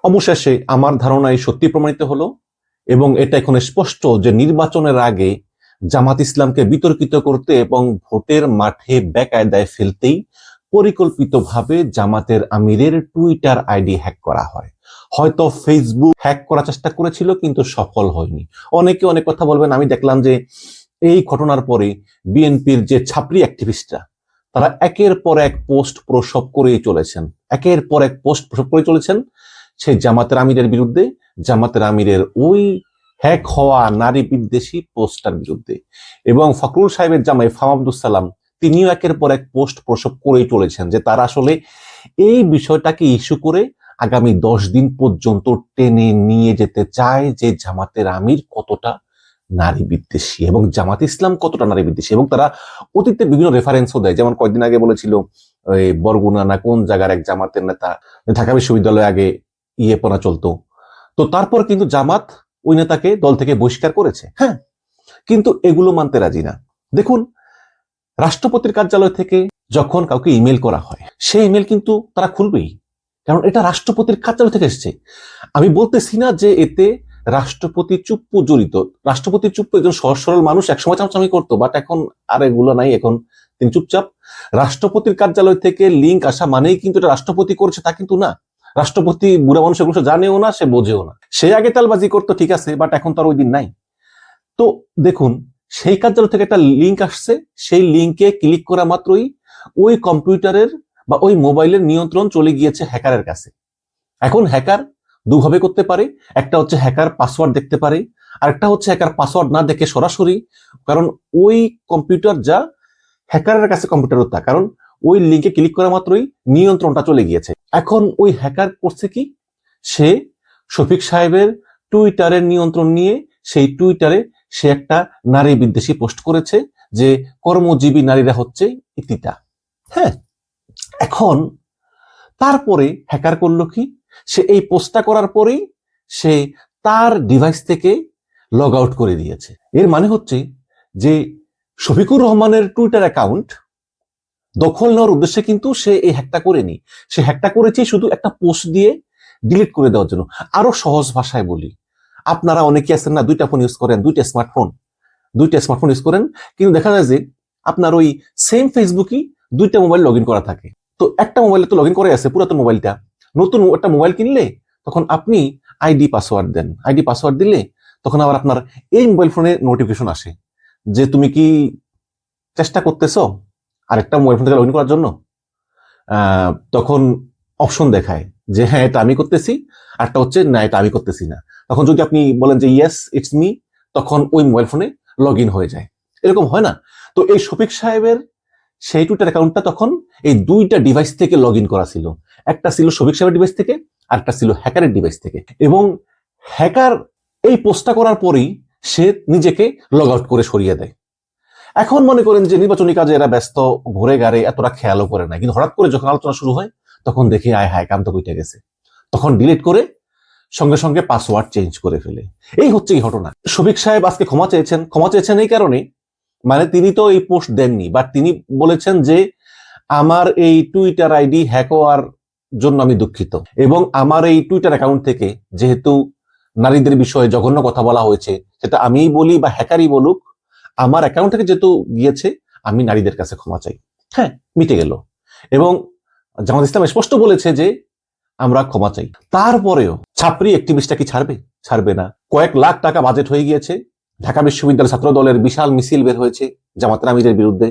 অবশেষে আমার ধারণাই সত্যি প্রমাণিত হলো এবং এটা এখন স্পষ্ট যে নির্বাচনের আগে জামাত ইসলামকে বিতর্কিত করতে এবং ভোটের মাঠে বেকায়দায় ফেলতেই পরিকল্পিতভাবে জামাতের আমিরের টুইটার আইডি হ্যাক করা হয়। হয়তো ফেসবুক হ্যাক করার চেষ্টা করেছিল কিন্তু সফল হয়নি। অনেকে অনেক কথা বলবেন। আমি দেখলাম যে এই ঘটনার পরে বিএনপির যে ছাত্রী অ্যাক্টিভিস্টরা তারা একের পর এক পোস্ট প্রসব করেই চলেছেন, একের পর এক পোস্ট প্রসব করে চলেছেন সেই জামাতের আমিরের বিরুদ্ধে, জামাতের আমিরের ওই হ্যাক হওয়া নারী বিদ্বেষী পোস্টার বিরুদ্ধে। এবং ফখরুল সাহেবের জামাই ফাহাম আব্দুল সালাম তিনিও একের পর এক পোস্ট প্রসব করেই চলেছেন যে তারা আসলে এই বিষয়টাকে ইস্যু করে আগামী 10 দিন পর্যন্ত টেনে নিয়ে যেতে চায় যে জামাতের আমির কতটা নারী বিদ্বেষী এবং জামাত ইসলাম কতটা নারী বিদ্বেষী। এবং তারা অতীতে বিভিন্ন রেফারেন্সও দেয়, যেমন কয়েকদিন আগে বলেছিল ওই বরগুনা না কোন জায়গার এক জামাতের নেতা ঢাকা বিশ্ববিদ্যালয়ে আগে ইয়েপনা চলতো, তো তারপর কিন্তু জামাত ওই নেতাকে দল থেকে বহিষ্কার করেছে। হ্যাঁ, কিন্তু এগুলো মানতে রাজি না। দেখুন, রাষ্ট্রপতির কার্যালয় থেকে যখন কাউকে ইমেল করা হয় সেই ইমেল কিন্তু তারা খুলবেই, কারণ এটা রাষ্ট্রপতির কার্যালয় থেকে এসেছে। আমি বলতেছি না যে এতে রাষ্ট্রপতি চুপ্পু জড়িত। রাষ্ট্রপতি চুপ্পু একজন সহজ সরল মানুষ, একসময় চামচামি করতো, বাট এখন আর এগুলো নাই, এখন তিনি চুপচাপ। রাষ্ট্রপতির কার্যালয় থেকে লিঙ্ক আসা মানেই কিন্তু এটা রাষ্ট্রপতি করেছে তা কিন্তু না। রাষ্ট্রপতি বুড়া মানুষ এগুলো জানেও না, সে বোঝেও না। সে আগে তালবাজি করতো ঠিক আছে, বাট এখন তার ওই দিন নাই। তো দেখুন, সেই কার্যালয় থেকে একটা লিঙ্ক আসছে, সেই লিঙ্কে ক্লিক করা মাত্রই ওই কম্পিউটারের বা ওই মোবাইলের নিয়ন্ত্রণ চলে গিয়েছে হ্যাকারের কাছে। এখন হ্যাকার দুভাবে করতে পারে, একটা হচ্ছে হ্যাকার পাসওয়ার্ড দেখতে পারে, আরেকটা হচ্ছে হ্যাকার পাসওয়ার্ড না দেখে সরাসরি, কারণ ওই কম্পিউটার যা হ্যাকারের কাছে কম্পিউটারও তা, কারণ ওই লিঙ্কে ক্লিক করা মাত্রই নিয়ন্ত্রণটা চলে গিয়েছে। এখন ওই হ্যাকার করছে কি, সে শফিক সাহেবের টুইটারের নিয়ন্ত্রণ নিয়ে সেই টুইটারে সে একটা নারী বিদ্বেষী পোস্ট করেছে যে কর্মজীবী নারীরা হচ্ছে ইতিতা। হ্যাঁ, এখন তারপরে হ্যাকার করলো কি, সে এই পোস্টটা করার পরেই সে তার ডিভাইস থেকে লগ আউট করে দিয়েছে। এর মানে হচ্ছে যে শফিকুর রহমানের টুইটার অ্যাকাউন্ট দখল নেওয়ার উদ্দেশ্যে কিন্তু সে এই হ্যাকটা করেনি। সে হ্যাকটা করেছে শুধু একটা পোস্ট দিয়ে ডিলিট করে দেওয়ার জন্য। আরো সহজ ভাষায় বলি, আপনারা অনেকে আছেন না, দুইটা ফোন ইউজ করেন, দুইটা স্মার্টফোন ইউজ করেন, কিন্তু দেখা যায় যে আপনার ওই সেম ফেসবুকই দুইটা মোবাইল লগ ইন করা থাকে। তো একটা মোবাইলে তো লগ ইন করে আছে পুরাতন মোবাইলটা, নতুন একটা মোবাইল কিনলে তখন আপনি আইডি পাসওয়ার্ড দেন, আইডি পাসওয়ার্ড দিলে তখন আবার আপনার এই মোবাইল ফোনে নোটিফিকেশন আসে যে তুমি কি চেষ্টা করতেছো আরেকটা মোবাইল ফোন থেকে লগ ইন করার জন্য। তখন অপশন দেখায় যে হ্যাঁ এটা আমি করতেছি, আরটা হচ্ছে না এটা আমি করতেছি না। তখন যদি আপনি বলেন যে ইয়েস ইটস মি, তখন ওই মোবাইল ফোনে লগ ইন হয়ে যায়। এরকম হয় না? তো এই শফিক সাহেবের সেই টুইটার অ্যাকাউন্টটা তখন এই দুইটা ডিভাইস থেকে লগ ইন করা ছিল, একটা ছিল শফিক সাহেবের ডিভাইস থেকে, আরেকটা ছিল হ্যাকারের ডিভাইস থেকে। এবং হ্যাকার এই পোস্টটা করার পরেই সে নিজেকে লগ আউট করে সরিয়ে দেয়। এখন মনে করেন যে নির্বাচনী কাজে এরা ব্যস্ত, ঘুরে গাড়ে এতটা খেয়ালও করে না, কিন্তু হঠাৎ করে যখন আলোচনা শুরু হয় তখন দেখি আয় হায় কাম তো কইতে গেছে, তখন ডিলিট করে সঙ্গে সঙ্গে পাসওয়ার্ড চেঞ্জ করে ফেলে। এই হচ্ছে এই ঘটনা। শফিক সাহেব আজকে ক্ষমা চেয়েছেন এই কারণে, মানে তিনি তো এই পোস্ট দেননি, বাট তিনি বলেছেন যে আমার এই টুইটার আইডি হ্যাক হওয়ার জন্য আমি দুঃখিত, এবং আমার এই টুইটার অ্যাকাউন্ট থেকে যেহেতু নারীদের বিষয়ে জঘন্য কথা বলা হয়েছে, সেটা আমিই বলি বা হ্যাকারই বলুক, আমার অ্যাকাউন্ট থেকে যেহেতু গিয়েছে আমি নারীদের কাছে ক্ষমা চাই। হ্যাঁ, মিটে গেল। এবং জামাত ইসলাম স্পষ্ট বলেছে যে আমরা ক্ষমা চাই। তারপরেও ছাত্রী অ্যাক্টিভিস্টটা কি ছাড়বে না। কয়েক লাখ টাকা বাজেট হয়ে গিয়েছে, ঢাকা বিশ্ববিদ্যালয় ছাত্র দলের বিশাল মিছিল বের হয়েছে জামাতের আমিরের বিরুদ্ধে,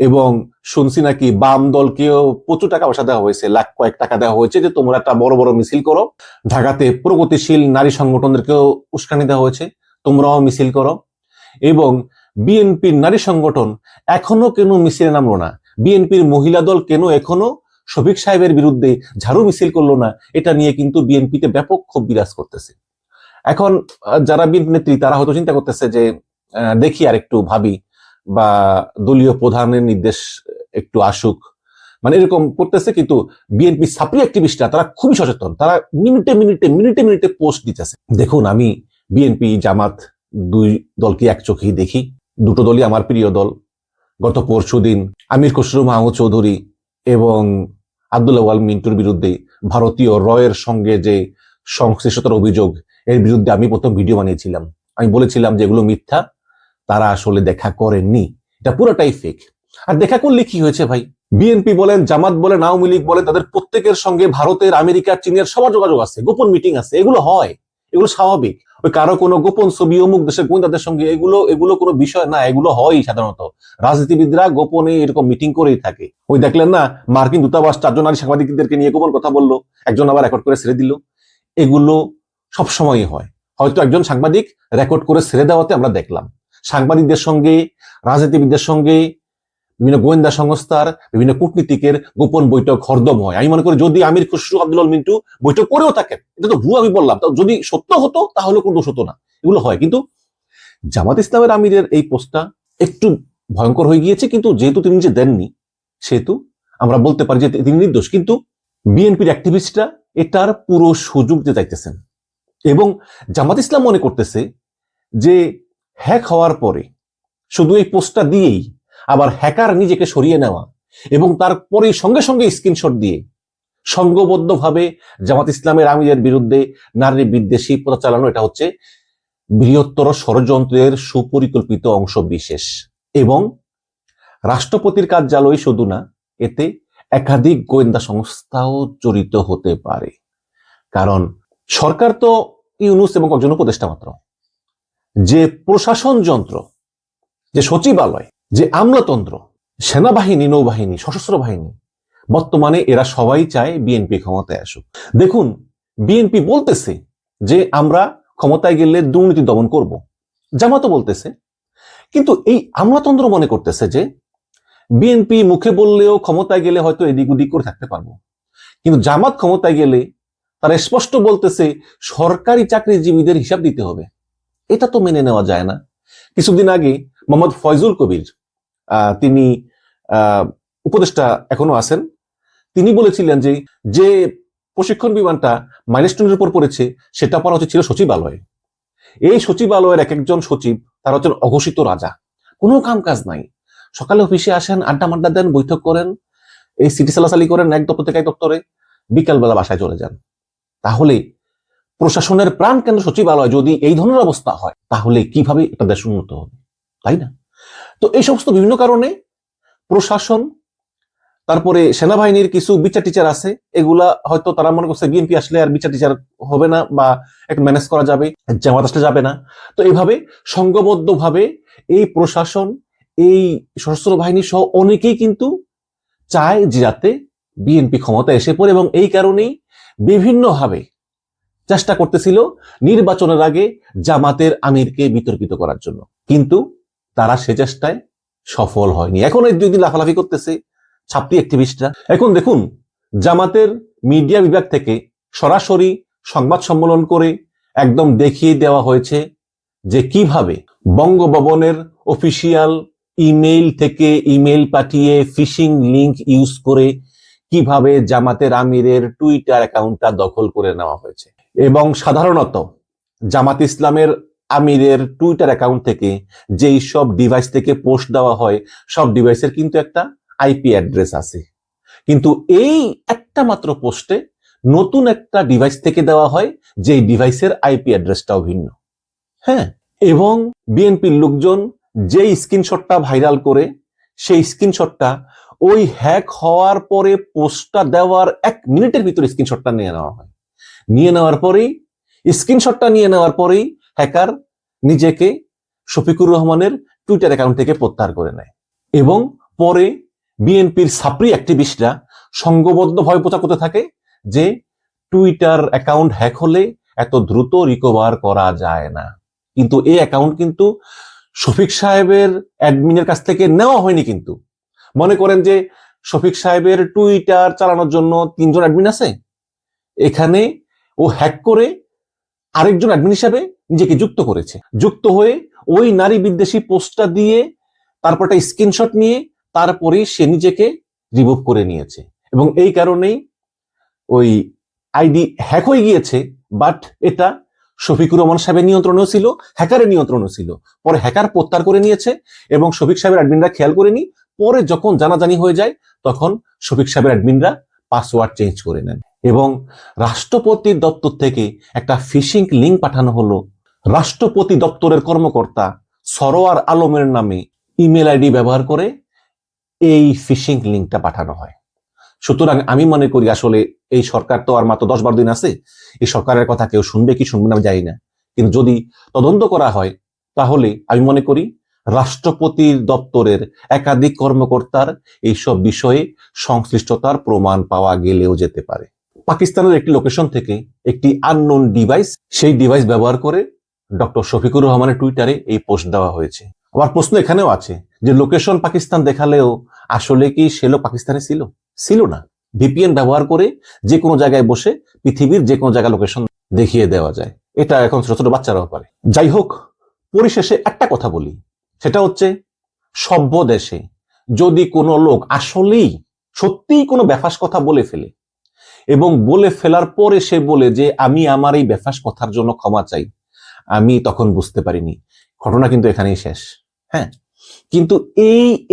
এবং শুনছি নাকি বাম দলকেও প্রচুর টাকা পয়সা দেওয়া হয়েছে, লাখ কয়েক টাকা দেওয়া হয়েছে যে তোমরা একটা বড় বড় মিছিল করো। ঢাকাতে প্রগতিশীল নারী সংগঠনদেরকেও উস্কানি দেওয়া হয়েছে, তোমরাও মিছিল করো। এবং বিএনপির নারী সংগঠন এখনো কেন মিছিলে নামলো না, বিএনপির মহিলা দল কেন এখনো শফিক সাহেবের বিরুদ্ধে ঝাড়ু মিছিল করলো না, এটা নিয়ে কিন্তু বিএনপিতে ব্যাপক ক্ষোভ বিরাজ করতেছে। এখন যারা বিএনপি নেত্রী তারা হয়তো চিন্তা করতেছে যে দেখি আর একটু ভাবি, বা দলীয় প্রধানের নির্দেশ একটু আসুক, মানে এরকম করতেছে। কিন্তু বিএনপি ছাত্রী অ্যাক্টিভিস্টরা তারা খুবই সচেতন, তারা মিনিটে পোস্ট দিতেছে। দেখুন, আমি বিএনপি জামাত দুই দলকে এক চোখেই দেখি, দুটো দলই আমার প্রিয় দল। গত পরশুদিন আমির খসরু মাহমুদ চৌধুরী এবং আব্দুল্লাহ ওয়াল মিন্টুর বিরুদ্ধে ভারতীয় রয়ের সঙ্গে যে সংশ্লিষ্টতার অভিযোগ, এর বিরুদ্ধে আমি প্রথম ভিডিও বানিয়েছিলাম। আমি বলেছিলাম যে এগুলো মিথ্যা, তারা আসলে দেখা করেননি, এটা পুরোটাই ফেক। আর দেখা করলে কি হয়েছে ভাই? বিএনপি বলেন, জামাত বলেন, আওয়ামী লীগ বলেন, তাদের প্রত্যেকের সঙ্গে ভারতের, আমেরিকা, চীনের সবার যোগাযোগ আছে, গোপন মিটিং আছে, এগুলো হয়, এগুলো স্বাভাবিক। ওই কারো কোনো গোপন ছবি অমুক দেশের গোয়েন্দাদের সঙ্গে, এগুলো কোনো বিষয় না, এগুলো হয় সাধারণত। রাজনীতিবিদরা গোপনে এরকম মিটিং করেই থাকে। ওই দেখলেন না, মার্কিন দূতাবাস 4 জন নারী সাংবাদিকদেরকে নিয়ে গোপন কথা বললো, একজন আবার রেকর্ড করে ছেড়ে দিল। এগুলো সবসময়ই হয়। হয়তো একজন সাংবাদিক রেকর্ড করে ছেড়ে দেওয়াতে আমরা দেখলাম। সাংবাদিকদের সঙ্গে, রাজনীতিবিদদের সঙ্গে, বিভিন্ন গোয়েন্দা সংস্থার, বিভিন্ন কূটনীতিকের গোপন বৈঠক হরদম হয়। আমি মনে করি যদি আমির খুসরু, আব্দুল মিন্টু বৈঠক করেও থাকেন, এটা তো ভুয়া, আমি বললাম, যদি সত্য হতো তাহলে কোনো দোষ হতো না, এগুলো হয়। কিন্তু জামাত ইসলামের আমিরের এই পোস্টটা একটু ভয়ঙ্কর হয়ে গিয়েছে, কিন্তু যেহেতু তিনি যে দেননি, সেহেতু আমরা বলতে পারি যে তিনি নির্দোষ। কিন্তু বিএনপির অ্যাক্টিভিস্টরা এটার পুরো সুযোগ দিয়ে যাইতেছেন, এবং জামাত ইসলাম মনে করতেছে যে হ্যাক হওয়ার পরে শুধু এই পোস্টটা দিয়েই আবার হ্যাকার নিজেকে সরিয়ে নেওয়া এবং তারপরে সঙ্গে সঙ্গে স্ক্রিনশট দিয়ে সংঘবদ্ধভাবে জামাত ইসলামের আমিরের বিরুদ্ধে নারী বিদ্বেষী প্রচার চালানো, এটা হচ্ছে বৃহত্তর ষড়যন্ত্রের সুপরিকল্পিত অংশ বিশেষ। এবং রাষ্ট্রপতির কার্যালয় শুধু না, এতে একাধিক গোয়েন্দা সংস্থাও জড়িত হতে পারে। কারণ সরকার তো ইউনূস এবং কয়েকজন উপদেষ্টা মাত্র, যে প্রশাসন যন্ত্র, যে সচিবালয়, যে আমলাতন্ত্র, সেনাবাহিনী, নৌবাহিনী, সশস্ত্র বাহিনী, বর্তমানে এরা সবাই চায় বিএনপি ক্ষমতায় আসুক। দেখুন, বিএনপি বলতেছে যে আমরা ক্ষমতায় গেলে দুর্নীতি দমন করব, জামাতও বলতেছে, কিন্তু এই আমলাতন্ত্র মনে করতেছে যে বিএনপি মুখে বললেও ক্ষমতায় গেলে হয়তো এদিক ওদিক করে থাকতে পারবো, কিন্তু জামাত ক্ষমতায় গেলে তারা স্পষ্ট বলতেছে সরকারি চাকরিজীবীদের হিসাব দিতে হবে। এটা তো মেনে নেওয়া যায় না। কিছুদিন আগে মোহাম্মদ ফয়জুল কবির, তিনি উপদেষ্টা এখনো আছেন, তিনি বলেছিলেন যে যে প্রশিক্ষণ বিমানটা মাইলস্টোনের উপর পড়েছে সেটা পড়া উচিত ছিল সচিবালয়ে। এই সচিবালয়ের এক একজন সচিব, তারা হচ্ছেন অঘোষিত রাজা, কোনো কাম কাজ নাই। সকালে অফিসে আসেন, আড্ডা মাড্ডা দেন, বৈঠক করেন, এই সিটি চালাচালি করেন এক দপ্তর থেকে এক দপ্তরে, বিকালবেলা বাসায় চলে যান। তাহলে প্রশাসনের প্রাণ কেন্দ্র সচিবালয় যদি এই ধরনের অবস্থা হয়, তাহলে কিভাবে এটা দেশ উন্নত হবে, তাই না? তো এই সমস্ত বিভিন্ন কারণে প্রশাসন, তারপরে সেনাবাহিনীর কিছু বিচার টিচার আছে, এগুলা হয়তো তারা মনে করছে বিএনপি আসলে আর বিচার টিচার হবে না বা একটু ম্যানেজ করা যাবে, জামাত আসলে যাবে না। তো এইভাবে সংঘবদ্ধভাবে এই প্রশাসন, এই সশস্ত্র বাহিনী সহ অনেকেই কিন্তু চায় যে যাতে বিএনপি ক্ষমতায় এসে পড়ে, এবং এই কারণেই বিভিন্নভাবে চেষ্টা করতেছিল নির্বাচনের আগে জামাতের আমিরকে বিতর্কিত করার জন্য, কিন্তু তারা সে চেষ্টায় সফল হয়নি। এখন এই 2 দিন লাফালাফি করতেছে ছাত্রী অ্যাক্টিভিস্টরা। এখন দেখুন, জামাতের মিডিয়া বিভাগ থেকে সরাসরি সংবাদ সম্মেলন করে একদম দেখিয়ে দেওয়া হয়েছে যে কিভাবে বঙ্গভবনের অফিসিয়াল ইমেইল থেকে ইমেইল পাঠিয়ে ফিশিং লিংক ইউজ করে কিভাবে জামাতের আমিরের টুইটার অ্যাকাউন্টটা দখল করে নেওয়া হয়েছে। এবং সাধারণত জামাত ইসলামের আমিরের টুইটার অ্যাকাউন্ট থেকে যেই সব ডিভাইস থেকে পোস্ট দেওয়া হয়, সব ডিভাইসের কিন্তু একটা আইপি অ্যাড্রেস আছে, কিন্তু এই একটা মাত্র পোস্টে নতুন একটা ডিভাইস থেকে দেওয়া হয়, যেই ডিভাইসের আইপি অ্যাড্রেসটাও ভিন্ন। হ্যাঁ, এবং বিএনপির লোকজন যেই স্ক্রিনশটটা ভাইরাল করে, সেই স্ক্রিনশটটা ওই হ্যাক হওয়ার পরে পোস্টটা দেওয়ার 1 মিনিটের ভিতরে স্ক্রিনশটটা নিয়ে নেওয়া হয়। স্ক্রিনশটটা নিয়ে নেওয়ার পরেই হ্যাকার নিজেকে শফিকুর রহমানের টুইটার অ্যাকাউন্ট থেকে প্রত্যাহার করে নেয়, এবং পরে বিএনপির ছাত্রী অ্যাক্টিভিস্টরা সংঘবদ্ধ ভয় প্রচার করতে থাকে যে টুইটার অ্যাকাউন্ট হ্যাক হলে এত দ্রুত রিকভার করা যায় না। কিন্তু এই অ্যাকাউন্ট কিন্তু শফিক সাহেবের অ্যাডমিনের কাছ থেকে নেওয়া হয়নি। কিন্তু মনে করেন যে শফিক সাহেবের টুইটার চালানোর জন্য 3 জন অ্যাডমিন আছে, এখানে ও হ্যাক করে আরেকজন অ্যাডমিন হিসাবে নিজেকে যুক্ত করেছে। যুক্ত হয়ে ওই নারী বিদ্বেষী পোস্টটা দিয়ে তারপর একটা স্ক্রিনশট নিয়ে তারপরে সে নিজেকে রিমুভ করে নিয়েছে, এবং এই কারণেই ওই আইডি হ্যাক হয়ে গিয়েছে। বাট এটা শফিকুর রহমান সাহেবের নিয়ন্ত্রণেও ছিল, হ্যাকারের নিয়ন্ত্রণও ছিল। পরে হ্যাকার প্রত্যাহার করে নিয়েছে এবং শফিক সাহেবের অ্যাডমিনরা খেয়াল করেনি। পরে যখন জানাজানি হয়ে যায়, তখন শফিক সাহেবের অ্যাডমিনরা পাসওয়ার্ড চেঞ্জ করে নেন। এবং রাষ্ট্রপতির দপ্তর থেকে একটা ফিশিং লিঙ্ক পাঠানো হলো। রাষ্ট্রপতি দপ্তরের কর্মকর্তা সরোয়ার আলমের নামে ইমেল আইডি ব্যবহার করে এই ফিশিং লিঙ্কটা পাঠানো হয়। সুতরাং আমি মনে করি আসলে এই সরকার তো আর মাত্র 10-12 দিন আছে, এই সরকারের কথা কেউ শুনবে কি শুনবে না আমি জানি না, কিন্তু যদি তদন্ত করা হয় তাহলে আমি মনে করি রাষ্ট্রপতির দপ্তরের একাধিক কর্মকর্তার এইসব বিষয়ে সংশ্লিষ্টতার প্রমাণ পাওয়া গেলেও যেতে পারে। পাকিস্তানের একটি লোকেশন থেকে একটি আননোন ডিভাইস, সেই ডিভাইস ব্যবহার করে ডক্টর শফিকুর রহমানের টুইটারে এই পোস্ট দেওয়া হয়েছে। আবার প্রশ্ন এখানেও আছে যে লোকেশন পাকিস্তান দেখালেও আসলে কি সে লোক পাকিস্তানে ছিল না। ভিপিএন ব্যবহার করে যে কোনো জায়গায় বসে পৃথিবীর যে কোনো জায়গায় লোকেশন দেখিয়ে দেওয়া যায়, এটা এখন ছোট ছোট বাচ্চারাও পারে। যাই হোক, পরিশেষে একটা কথা বলি, সেটা হচ্ছে সভ্য দেশে যদি কোনো লোক আসলেই সত্যিই কোনো বেফাস কথা বলে ফেলে এবং বলে ফেলার পরে সে বলে যে আমি আমার এই বেফাস কথার জন্য ক্ষমা চাই, আমি তখন বুঝতে পারিনি, ঘটনা কিন্তু এখানেই শেষ। হ্যাঁ, কিন্তু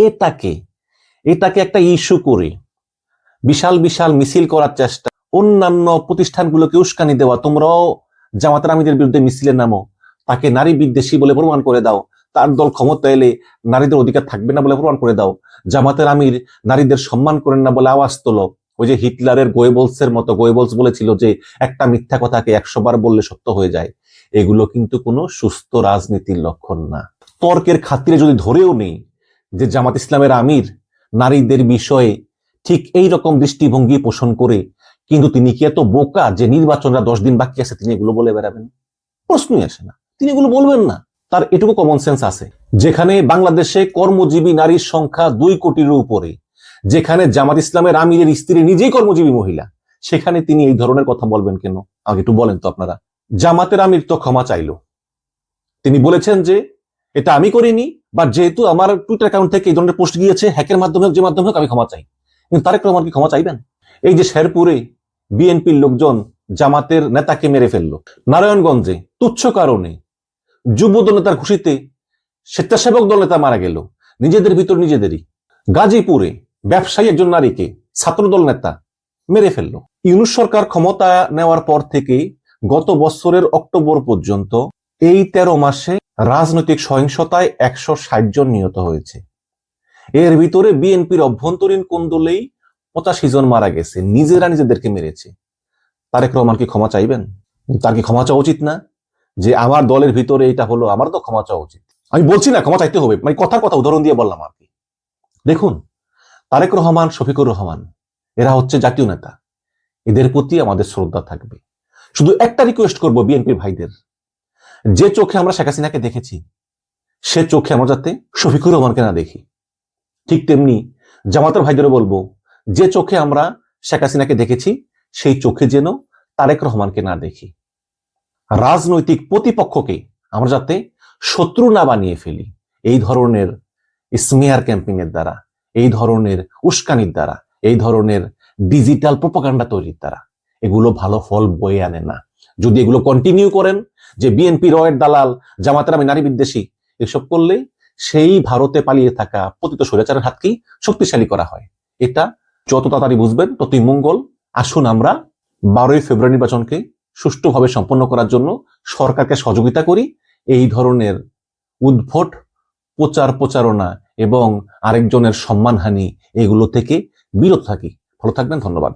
এটাকে একটা ইস্যু করে বিশাল বিশাল মিছিল করার চেষ্টা, অন্যান্য প্রতিষ্ঠানগুলোকে উস্কানি দেওয়া, তোমরাও জামাতের আমিরের বিরুদ্ধে মিছিলে নামো, তাকে নারী বিদ্বেষী বলে প্রমাণ করে দাও, তার দল ক্ষমতা এলে নারীদের অধিকার থাকবে না বলে প্রমাণ করে দাও, জামাতের আমির নারীদের সম্মান করেন না বলে আওয়াজ তোলো। ওই যে হিটলারের গোয়েবলসের মতো, গোয়েবলস বলেছিল যে একটা মিথ্যা কথাকে 100 বার বললে সত্য হয়ে যায়। এগুলো কিন্তু কোনো সুস্থ রাজনীতির লক্ষণ না। তর্কের খাতিরে যদি ধরেও নেই যে জামাত ইসলামের আমির নারীদের বিষয়ে ঠিক এই রকম দৃষ্টিভঙ্গি পোষণ করে, কিন্তু তিনি কি এত বোকা যে নির্বাচনরা 10 দিন বাকি আছে তিনি এগুলো বলে বেড়াবেন? প্রশ্নই আসে না, তিনি এগুলো বলবেন না। তার এটুকু কমন সেন্স আছে, যেখানে বাংলাদেশে কর্মজীবী নারীর সংখ্যা 2 কোটির উপরে, যেখানে জামাত ইসলামের আমিরের স্ত্রী নিজেই কর্মজীবী মহিলা, সেখানে তিনি এই ধরনের কথা বলবেন কেন? আগে একটু বলেন তো আপনারা। জামাতের আমির তো ক্ষমা চাইলো, তিনি বলেছেন যে এটা আমি করিনি, বা যেহেতু আমার টুইটার অ্যাকাউন্ট থেকে এই ধরনের পোস্ট গিয়েছে, হ্যাকের মাধ্যমে যে মাধ্যমে হোক আমি ক্ষমা চাই। কিন্তু তারেক রহমান কি ক্ষমা চাইবেন? এই যে শেরপুরে বিএনপির লোকজন জামাতের নেতাকে মেরে ফেললো, নারায়ণগঞ্জে তুচ্ছ কারণে যুব দল নেতার খুশিতে স্বেচ্ছাসেবক দল নেতা মারা গেল, নিজেদের ভিতর নিজেদেরই। গাজীপুরে ব্যবসায়ী একজন নারীকে ছাত্রদল নেতা মেরে ফেললো। ইউনূস সরকার ক্ষমতা নেওয়ার পর থেকে গত বছরের অক্টোবর পর্যন্ত এই 13 মাসে রাজনৈতিক সহিংসতায় 160 জন নিহত হয়েছে। এর ভিতরে বিএনপির অভ্যন্তরীণ কোন্দলেই 85 জন মারা গেছে, নিজেরা নিজেদেরকে মেরেছে। তারেক রহমান কি ক্ষমা চাইবেন? তার কি ক্ষমা চাওয়া উচিত না? যে আমার দলের ভিতরে এটা হলো, আমার তো ক্ষমা চাওয়া উচিত। আমি বলছি না ক্ষমা চাইতে হবে, মানে কথার কথা উদাহরণ দিয়ে বললাম আর কি। দেখুন, তারেক রহমান, শফিকুর রহমান এরা হচ্ছে জাতীয় নেতা, এদের প্রতি আমাদের শ্রদ্ধা থাকবে। শুধু একটা রিকোয়েস্ট করব বিএনপির ভাইদের, যে চোখে আমরা শেখ হাসিনাকে দেখেছি সে চোখে আমরা যাতে শফিকুর রহমানকে না দেখি, ঠিক তেমনি জামাতের ভাইদেরও বলবো যে চোখে আমরা শেখ হাসিনাকে দেখেছি সেই চোখে যেন তারেক রহমানকে না দেখি। রাজনৈতিক প্রতিপক্ষকে আমরা যাতে শত্রু না বানিয়ে ফেলি এই ধরনের স্মিয়ার ক্যাম্পেইন এর দ্বারা, এই ধরনের উস্কানির দ্বারা, এই ধরনের ডিজিটাল প্রোপাগান্ডা তৈরির দ্বারা। এগুলো ভালো ফল বয়ে আনে না। যদি এগুলো কন্টিনিউ করেন যে বিএনপি রয়ের দালাল, জামাতের আমি নারী বিদ্বেষী, এসব করলে সেই ভারতে পালিয়ে থাকা পতিত স্বৈরাচারের হাতকেই শক্তিশালী করা হয়। এটা যত তাড়াতাড়ি বুঝবেন ততই মঙ্গল। আসুন আমরা 12ই ফেব্রুয়ারি নির্বাচনকে সুষ্ঠুভাবে সম্পন্ন করার জন্য সরকারকে সহযোগিতা করি, এই ধরনের উদ্ভট প্রচারণা এবং আরেকজনের সম্মানহানি এগুলো থেকে বিরত থাকি। ভালো থাকবেন, ধন্যবাদ।